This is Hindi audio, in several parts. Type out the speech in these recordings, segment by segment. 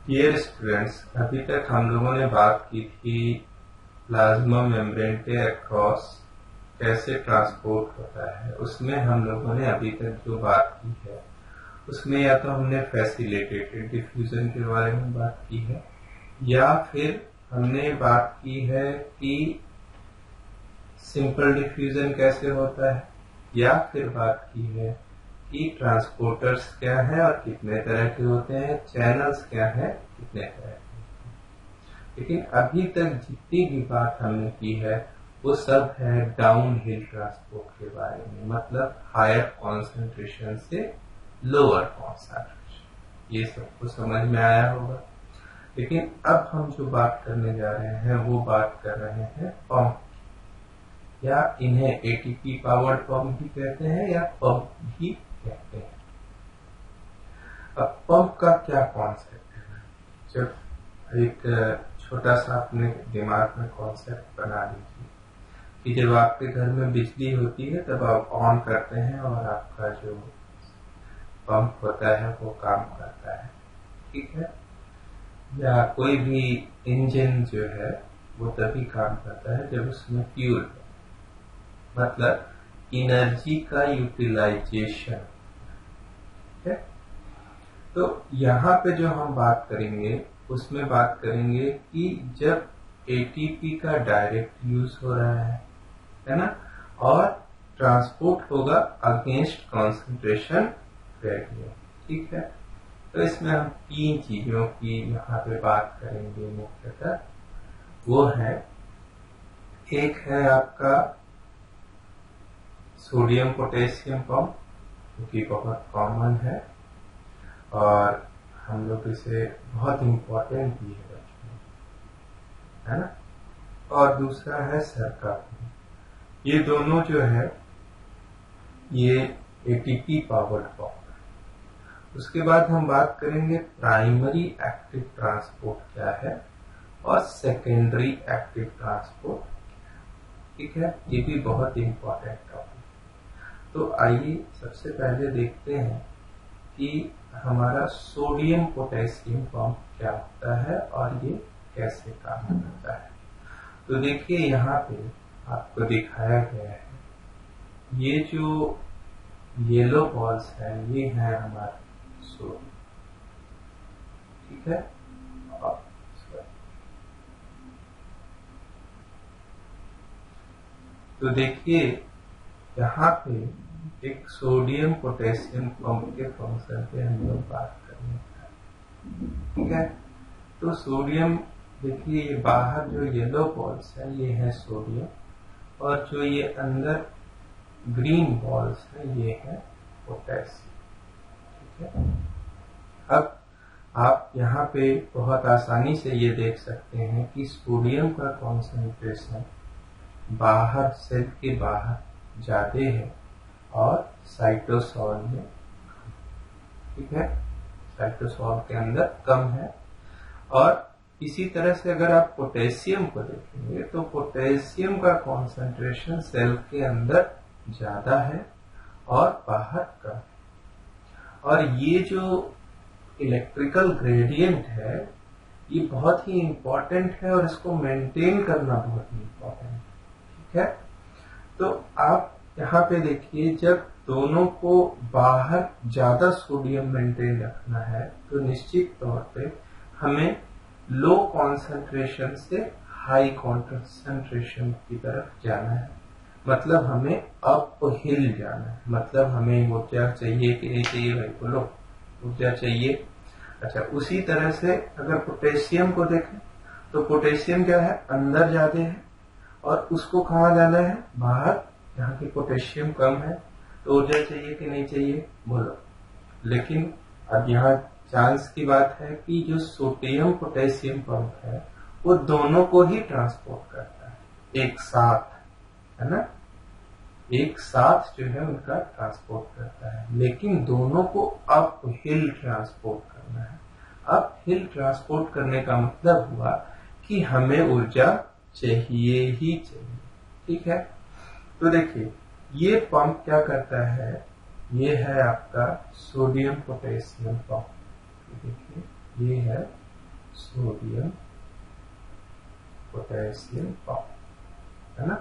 डियर स्टूडेंट्स, अभी तक हम लोगों ने बात की थी प्लाज्मा मेम्ब्रेन के अक्रॉस कैसे ट्रांसपोर्ट होता है। उसमें हम लोगों ने अभी तक जो बात की है उसमें या तो हमने फैसिलिटेटेड डिफ्यूजन के बारे में बात की है, या फिर हमने बात की है कि सिंपल डिफ्यूजन कैसे होता है, या फिर बात की है कि ट्रांसपोर्टर्स क्या है और कितने तरह के होते हैं, चैनल्स क्या है, कितने तरह के होते हैं। लेकिन अभी तक जितनी भी बात हमने की है वो सब है डाउन हिल ट्रांसपोर्ट के बारे में, मतलब हायर कॉन्सेंट्रेशन से लोअर कॉन्सेंट्रेशन। ये सबको समझ में आया होगा। लेकिन अब हम जो बात करने जा रहे हैं वो बात कर रहे हैं पंप, या इन्हें एटीपी पावर्ड पंप भी कहते हैं या पंप भी कहते हैं। अब पंप का क्या कॉन्सेप्ट है, जब एक छोटा सा अपने दिमाग में कॉन्सेप्ट बना लीजिए कि जब आपके घर में बिजली होती है तब आप ऑन करते हैं और आपका जो पंप होता है वो काम करता है, ठीक है। या कोई भी इंजन जो है वो तभी काम करता है जब उसमें फ्यूल, मतलब एनर्जी का यूटिलाइजेशन है। तो यहाँ पे जो हम बात करेंगे उसमें बात करेंगे कि जब एटीपी का डायरेक्ट यूज हो रहा है ना, और ट्रांसपोर्ट होगा अगेंस्ट कॉन्सेंट्रेशन ग्रेडियंट, ठीक है। तो इसमें हम तीन चीजों की यहाँ पे बात करेंगे मुख्यतः। वो है, एक है आपका सोडियम पोटेशियम पंप, जो कि बहुत कॉमन है और हम लोग इसे बहुत इम्पोर्टेंट भी है बच्चों में, है ना। और दूसरा है सरका पंप। ये दोनों जो है ये एटीपी पावर्ड पंप। उसके बाद हम बात करेंगे प्राइमरी एक्टिव ट्रांसपोर्ट क्या है और सेकेंडरी एक्टिव ट्रांसपोर्ट, ठीक है। ये भी बहुत इंपॉर्टेंट टॉपिक। तो आइए सबसे पहले देखते हैं कि हमारा सोडियम पोटेशियम पंप क्या होता है और ये कैसे काम करता है। तो देखिए यहाँ पे आपको दिखाया गया है, ये जो येलो बॉल्स है ये है हमारा सोडियम, ठीक है। तो देखिए यहाँ पे एक सोडियम पोटेशियम पंप के फंक्शन पे हम लोग बात करेंगे, ठीक है। तो सोडियम, देखिए ये बाहर जो येलो बॉल्स है ये है सोडियम, और जो ये अंदर ग्रीन बॉल्स है ये है पोटेशियम, ठीक है। अब आप यहाँ पे बहुत आसानी से ये देख सकते हैं कि सोडियम का कॉन्सेंट्रेशन बाहर, सेल के बाहर ज्यादा है और साइटोसोल में, ठीक है, साइटोसोल के अंदर कम है। और इसी तरह से अगर आप पोटेशियम को देखेंगे तो पोटेशियम का कॉन्सेंट्रेशन सेल के अंदर ज्यादा है और बाहर कम है। और ये जो इलेक्ट्रिकल ग्रेडियंट है ये बहुत ही इंपॉर्टेंट है और इसको मेंटेन करना बहुत ही इंपॉर्टेंट है, ठीक है। तो आप यहाँ पे देखिए, जब दोनों को बाहर ज्यादा सोडियम मेंटेन रखना है तो निश्चित तौर पे हमें लो कॉन्सेंट्रेशन से हाई कॉन्सेंट्रेशन की तरफ जाना है, मतलब हमें अप हिल जाना है। मतलब हमें ऊर्जा चाहिए कि नहीं चाहिए भाई, बोलो, ऊर्जा चाहिए। अच्छा, उसी तरह से अगर पोटेशियम को देखें तो पोटेशियम क्या है, अंदर ज्यादा है और उसको कहाँ जाना है, बाहर, जहाँ की पोटेशियम कम है। तो ऊर्जा चाहिए कि नहीं चाहिए, बोलो। लेकिन अब यहाँ चांस की बात है कि जो सोडियम पोटेशियम पंप है वो दोनों को ही ट्रांसपोर्ट करता है एक साथ, है ना, एक साथ जो है उनका ट्रांसपोर्ट करता है। लेकिन दोनों को अप हिल ट्रांसपोर्ट करना है। अप हिल ट्रांसपोर्ट करने का मतलब हुआ कि हमें ऊर्जा चाहिए ही चाहिए, ठीक है। तो देखिए ये पंप क्या करता है, ये है आपका सोडियम पोटेशियम पंप। देखिए ये है सोडियम पोटेशियम पंप, है ना।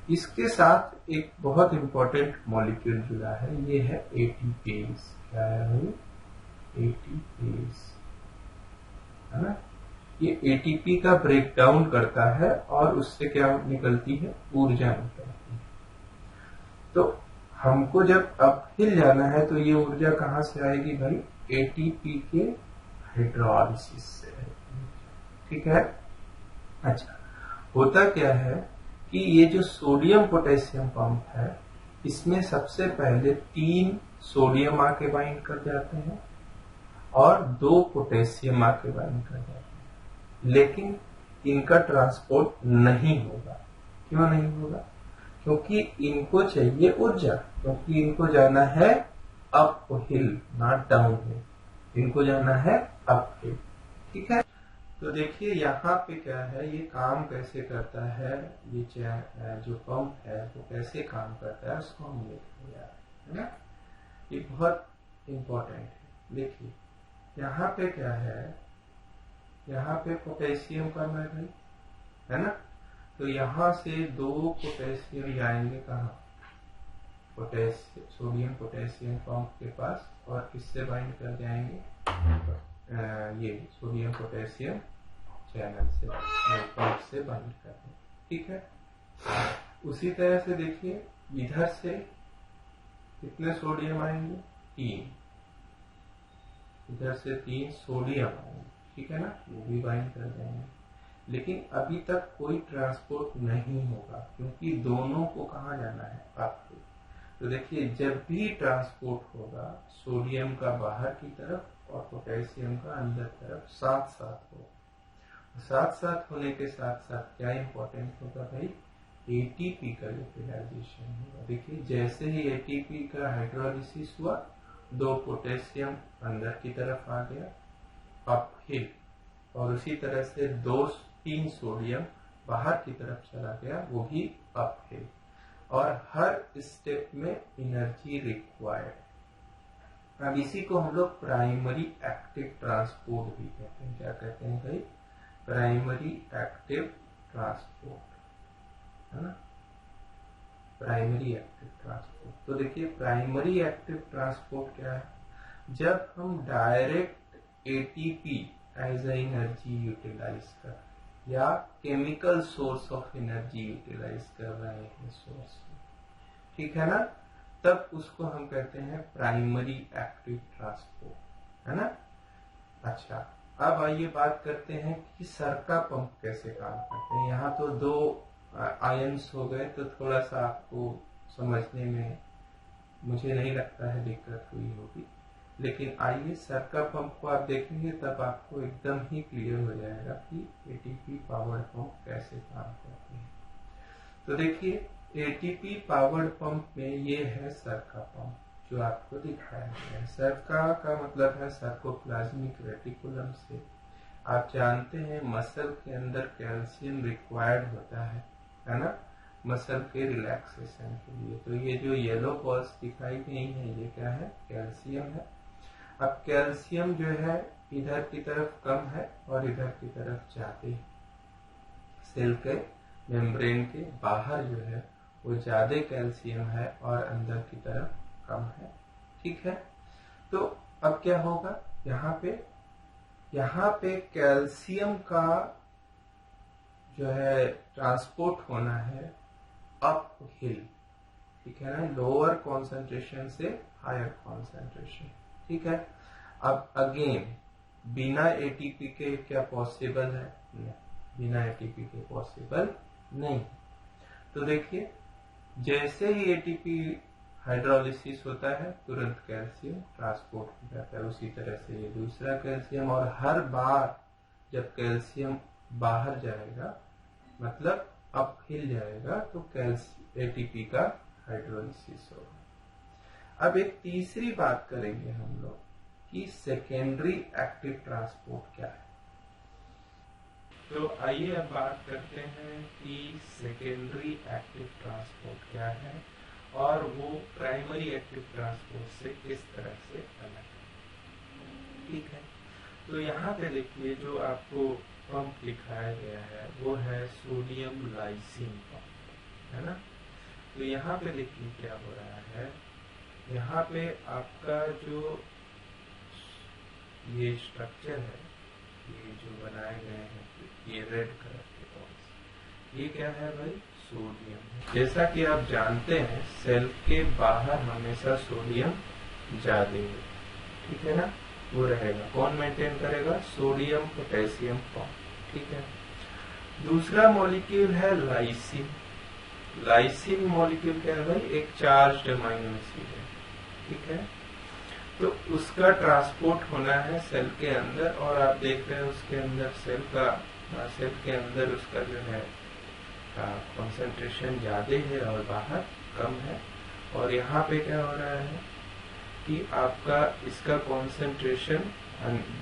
इसके साथ एक बहुत इंपॉर्टेंट मॉलिक्यूल जुड़ा है, ये है एटीपेज। क्या है भाई? एटीपेज, है ना। ये एटीपी का ब्रेकडाउन करता है और उससे क्या निकलती है? ऊर्जा निकलती है। तो हमको जब अपहिल जाना है तो ये ऊर्जा कहां से आएगी भाई? एटीपी के हाइड्रोलिसिस से। ठीक है। अच्छा, होता क्या है कि ये जो सोडियम पोटेशियम पंप है, इसमें सबसे पहले 3 सोडियम आके बाइंड कर जाते हैं और 2 पोटेशियम आके बाइंड कर जाते हैं, लेकिन इनका ट्रांसपोर्ट नहीं होगा। क्यों नहीं होगा? क्योंकि इनको चाहिए ऊर्जा, क्योंकि इनको जाना है up hill, not down hill. इनको जाना है अप हिल। ठीक है। तो देखिए यहाँ पे क्या है, ये काम कैसे करता है, ये जो पंप है वो कैसे काम करता है उसको हम देखते हैं, है ना। ये बहुत इंपॉर्टेंट है। देखिए यहाँ पे क्या है, यहाँ पे पोटेशियम कम है भाई, है ना। तो यहाँ से 2 पोटेशियम जाएंगे कहाँ? सोडियम पोटेशियम पंप के पास, और किससे बाइंड कर जाएंगे? ये सोडियम पोटेशियम चैनल से, पंप से बाइंड कर दें। ठीक है। उसी तरह से देखिए इधर से कितने सोडियम आएंगे? 3। इधर से 3 सोडियम आएंगे, ठीक है ना, वो भी बाइंड कर देंगे। लेकिन अभी तक कोई ट्रांसपोर्ट नहीं होगा, क्योंकि दोनों को कहाँ जाना है? आपको। तो देखिए जब भी ट्रांसपोर्ट होगा, सोडियम का बाहर की तरफ और पोटेशियम का अंदर तरफ साथ साथ होगा। साथ साथ होने के साथ साथ क्या इंपॉर्टेंट होगा भाई? एटीपी का यूटिलाइजेशन होगा। देखिए जैसे ही एटीपी का हाइड्रोलिसिस हुआ, 2 पोटेशियम अंदर की तरफ आ गया अपहिल, और उसी तरह से 2-3 सोडियम बाहर की तरफ चला गया, वो भी अपहिल। और हर स्टेप में एनर्जी रिक्वायर्ड। अब इसी को हम लोग प्राइमरी एक्टिव ट्रांसपोर्ट भी कहते हैं। क्या कहते हैं भाई? प्राइमरी एक्टिव ट्रांसपोर्ट, है ना। Primary active transport. तो देखिए प्राइमरी एक्टिव ट्रांसपोर्ट क्या है? जब हम direct ATP as a energy utilize कर, या chemical source of energy utilize कर रहे हैं सोर्स, ठीक है ना, तब उसको हम कहते हैं प्राइमरी एक्टिव ट्रांसपोर्ट, है ना। अच्छा, अब आइए बात करते हैं कि सरका पंप कैसे काम करते हैं। यहाँ तो 2 आयंस हो गए, तो थोड़ा सा आपको समझने में मुझे नहीं लगता है दिक्कत हुई होगी, लेकिन आइए सरका पंप को आप देखेंगे तब आपको एकदम ही क्लियर हो जाएगा कि एटीपी पावर्ड पंप कैसे काम करते हैं। तो देखिए एटीपी पावर्ड पंप में ये है सरका पंप जो आपको दिखाया गया है। सरका का मतलब है सर्कोप्लाज्मिक रेटिकुलम से। आप जानते हैं मसल के अंदर कैल्शियम रिक्वायर्ड होता है ना, मसल के रिलैक्सेशन के लिए। तो ये जो येलो बॉल्स दिखाई गई हैं ये क्या है? कैल्शियम है। अब कैल्शियम जो है इधर की तरफ कम है और इधर की तरफ ज्यादा है। सेल के मेम्ब्रेन के बाहर जो है वो ज्यादा कैल्शियम है और अंदर की तरफ कम है, ठीक है। तो अब क्या होगा, यहाँ पे कैल्शियम का जो है ट्रांसपोर्ट होना है अप हिल, ठीक है ना, लोअर कॉन्सेंट्रेशन से हायर कॉन्सेंट्रेशन, ठीक है। अब अगेन बिना एटीपी के क्या पॉसिबल है? नहीं, बिना एटीपी के पॉसिबल नहीं। तो देखिए जैसे ही एटीपी हाइड्रोलिसिस होता है तुरंत कैल्शियम ट्रांसपोर्ट हो जाता है। उसी तरह से ये दूसरा कैल्शियम, और हर बार जब कैल्शियम बाहर जाएगा मतलब अप हिल जाएगा तो एटीपी का हाइड्रोलिसिस होगा। अब एक तीसरी बात करेंगे हम लोग कि सेकेंडरी एक्टिव ट्रांसपोर्ट क्या है। तो आइए अब बात करते हैं कि सेकेंडरी एक्टिव ट्रांसपोर्ट क्या है और वो प्राइमरी एक्टिव ट्रांसपोर्ट से किस तरह से अलग है, ठीक है। तो यहाँ पे देखिए जो आपको पंप दिखाया गया है वो है सोडियम लाइसिन पंप, है ना। तो यहाँ पे देखिए क्या हो रहा है, यहाँ पे आपका जो ये स्ट्रक्चर है, ये जो बनाए गए हैं, ये रेड कलर के बॉल्स, ये क्या है भाई, सोडियम है। जैसा कि आप जानते हैं सेल के बाहर हमेशा सोडियम ज्यादा है, ठीक है ना, वो रहेगा। कौन मेंटेन करेगा, सोडियम पोटेशियम बॉन्ड, ठीक है। दूसरा मॉलिक्यूल है लाइसिन। लाइसिन मॉलिक्यूल क्या है भाई, एक चार्ज्ड अमाइनो एसिड है, ठीक है। तो उसका ट्रांसपोर्ट होना है सेल के अंदर, और आप देख रहे हैं उसके अंदर सेल के अंदर उसका जो है कंसंट्रेशन ज्यादा है और बाहर कम है। और यहाँ पे क्या हो रहा है कि आपका इसका कंसंट्रेशन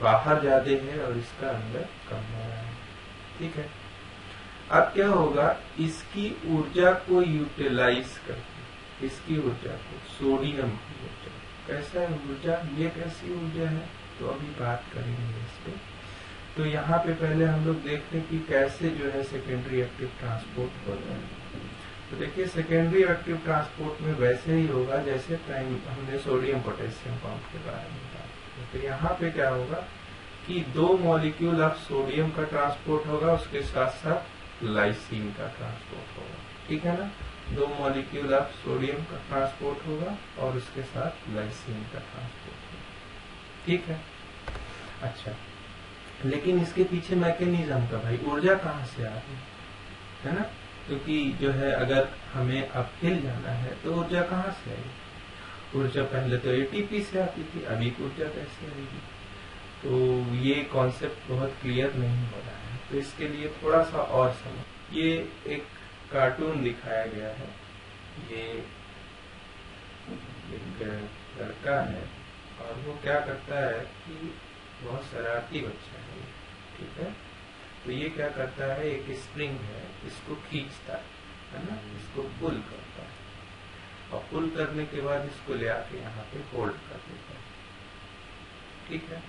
बाहर ज्यादा है और इसका अंदर कम हो रहा है, ठीक है। अब क्या होगा, इसकी ऊर्जा को यूटिलाइज करके, इसकी ऊर्जा को, सोडियम की ऊर्जा, कैसा है ऊर्जा, ये कैसी ऊर्जा है, तो अभी बात करेंगे इस पे। तो यहाँ पे पहले हम लोग देखते हैं कि कैसे जो है सेकेंडरी एक्टिव ट्रांसपोर्ट होता है। तो देखिए सेकेंडरी एक्टिव ट्रांसपोर्ट में वैसे ही होगा जैसे हमने सोडियम पोटेशियम पंप के बारे में बात की। तो यहाँ पे क्या होगा कि 2 मॉलिक्यूल ऑफ सोडियम का ट्रांसपोर्ट होगा, उसके साथ साथ लाइसिन का ट्रांसपोर्ट होगा, ठीक है ना। 2 मॉलिक्यूल ऑफ सोडियम का ट्रांसपोर्ट होगा और उसके साथ लाइसिन का ट्रांसपोर्ट होगा, ठीक है। अच्छा, लेकिन इसके पीछे मैकेनिज्म का भाई, ऊर्जा कहाँ से आ रही है ना, क्योंकि जो है अगर हमें अपहिल जाना है तो ऊर्जा कहाँ से आएगी, ऊर्जा पहले तो एटीपी से आती थी, अभी ऊर्जा कैसे आएगी। तो ये कॉन्सेप्ट बहुत क्लियर नहीं हो रहा है, तो इसके लिए थोड़ा सा और समझ। ये एक कार्टून दिखाया गया है, ये एक लड़का है और वो क्या करता है कि बहुत शरारती बच्चा है, ठीक है। तो ये क्या करता है, एक स्प्रिंग है, इसको खींचता है ना, इसको पुल करता है, और पुल करने के बाद इसको ले आके यहाँ पे होल्ड कर देता है, ठीक है।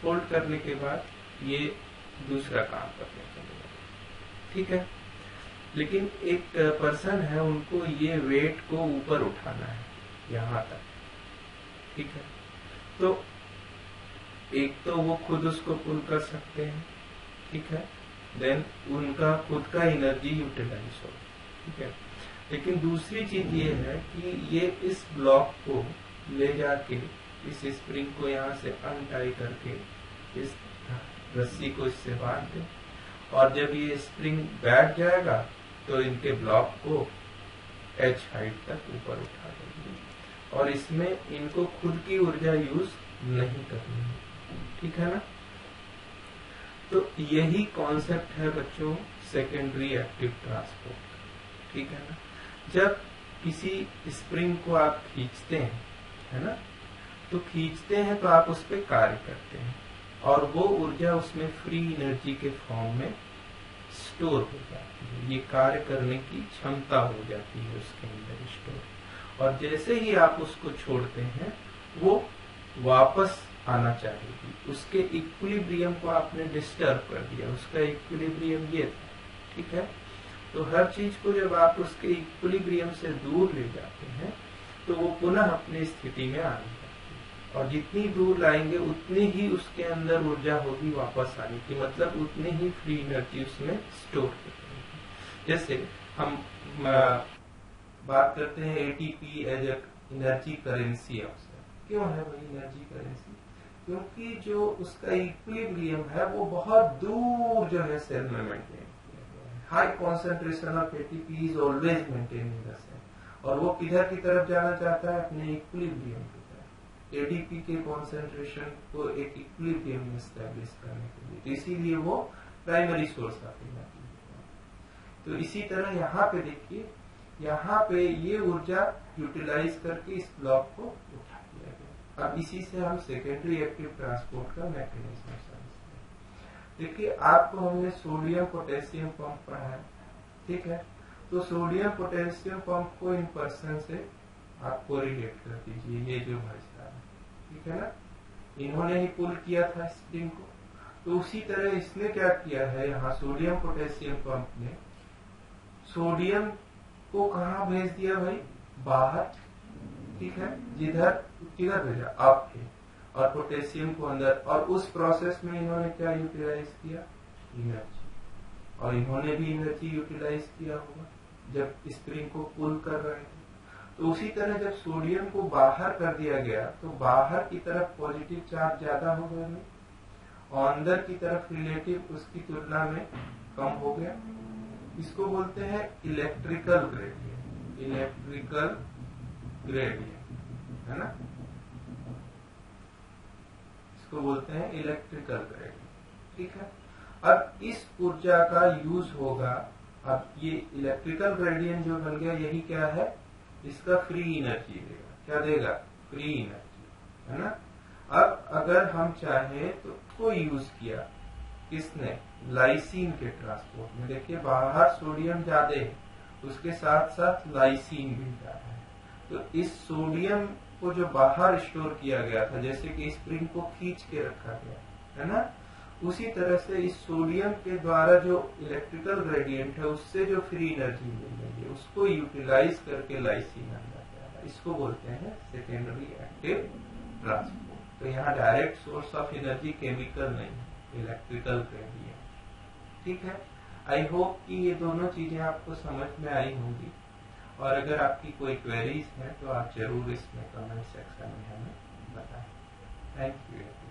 होल्ड करने के बाद ये दूसरा काम करने लगेगा, ठीक है। लेकिन एक पर्सन है, उनको ये वेट को ऊपर उठाना है यहाँ तक, ठीक है। तो एक तो वो खुद उसको पुल कर सकते हैं, ठीक है, देन उनका खुद का एनर्जी यूटिलाइज हो, ठीक है। लेकिन दूसरी चीज ये है कि ये इस ब्लॉक को ले जाके इस स्प्रिंग को यहाँ से अनटाई करके इस रस्सी को इससे बांध दे, और जब ये स्प्रिंग बैठ जाएगा तो इनके ब्लॉक को h हाइट तक ऊपर उठा देंगे, और इसमें इनको खुद की ऊर्जा यूज नहीं करनी है, ठीक है ना। तो यही कॉन्सेप्ट है बच्चों सेकेंडरी एक्टिव ट्रांसपोर्ट, ठीक है ना। जब किसी स्प्रिंग को आप खींचते हैं, है ना, तो खींचते हैं तो आप उस पर कार्य करते हैं, और वो ऊर्जा उसमें फ्री एनर्जी के फॉर्म में स्टोर हो जाती है, ये कार्य करने की क्षमता हो जाती है उसके अंदर स्टोर। और जैसे ही आप उसको छोड़ते हैं वो वापस आना चाहेगी, उसके इक्विलिब्रियम को आपने डिस्टर्ब कर दिया, उसका इक्विलिब्रियम ये था, ठीक है। तो हर चीज को जब आप उसके इक्विलिब्रियम से दूर ले जाते हैं तो वो पुनः अपनी स्थिति में आने लगती है, और जितनी दूर लाएंगे उतनी ही उसके अंदर ऊर्जा होगी वापस आने की, मतलब उतनी ही फ्री एनर्जी उसमें स्टोर हो जाएगी। जैसे हम बात करते हैं ATP as energy currency of, क्यों है भाई एनर्जी करेंसी, क्योंकि जो उसका इक्विलिब्रियम है वो बहुत दूर जो है सेल में मेंटेन किया गया है। High concentration of ATP is always maintain in the cell, और वो किधर की तरफ जाना चाहता है, अपने इक्विलिब्रियम की तरफ, एडीपी के कॉन्सेंट्रेशन को एक इक्विलिब्रियम में एस्टेब्लिश करने के लिए। तो इसीलिए वो प्राइमरी सोर्स ऑफ एनर्जी है। तो इसी तरह यहाँ पे देखिए, यहाँ पे ये ऊर्जा यूटिलाइज करके इस ब्लॉक को उठा दिया गया। अब इसी से हम सेकेंडरी एक्टिव ट्रांसपोर्ट का मैकेनिज्म समझते हैं। देखिए आपको हमने सोडियम पोटेशियम पंप पढ़ा है, ठीक है। तो सोडियम पोटेशियम पंप को इन पर्सन से आप कोरिलेट कर दीजिए, ये जो भाई साहब, ठीक है ना। इन्होंने ही पुल किया था स्प्रिंग को। तो उसी तरह इसने क्या किया है, यहाँ सोडियम पोटेशियम पंप ने सोडियम को कहाँ भेज दिया भाई, बाहर, ठीक है, किधर भेजा, अप है, और पोटेशियम को अंदर। और उस प्रोसेस में इन्होंने क्या यूटिलाइज किया, एनर्जी, और इन्होंने भी एनर्जी यूटिलाइज किया होगा जब स्प्रिंग को पुल कर रहे थे। तो उसी तरह जब सोडियम को बाहर कर दिया गया तो बाहर की तरफ पॉजिटिव चार्ज ज्यादा हो गया में, और अंदर की तरफ रिलेटिव उसकी तुलना में कम हो गया। इसको बोलते हैं इलेक्ट्रिकल ग्रेडियंट, इलेक्ट्रिकल ग्रेडियंट है ना, इसको बोलते हैं इलेक्ट्रिकल ग्रेडियंट, ठीक है। अब इस ऊर्जा का यूज होगा, अब ये इलेक्ट्रिकल ग्रेडियंट जो बन गया यही क्या है, इसका फ्री एनर्जी देगा, क्या देगा, फ्री एनर्जी, है ना। अब अगर हम चाहे तो यूज किया किसने, लाइसिन के ट्रांसपोर्ट में। देखिए बाहर सोडियम ज्यादा है, उसके साथ साथ लाइसिन भी ज्यादा है। तो इस सोडियम को जो बाहर स्टोर किया गया था, जैसे कि स्प्रिंग को खींच के रखा गया है ना, उसी तरह से इस सोडियम के द्वारा जो इलेक्ट्रिकल ग्रेडियंट है उससे जो फ्री एनर्जी मिल रही है उसको यूटिलाइज करके लाइसिन अंदर जाएगा, इसको बोलते हैं सेकेंडरी एक्टिव ट्रांसपोर्ट। तो यहाँ direct source of energy chemical नहीं है, इलेक्ट्रिकल ग्रेडियंट, ठीक है। आई होप कि ये दोनों चीजें आपको समझ में आई होंगी, और अगर आपकी कोई क्वेरीज है तो आप जरूर इसमें कमेंट सेक्शन में हमें बताएं। Thank you.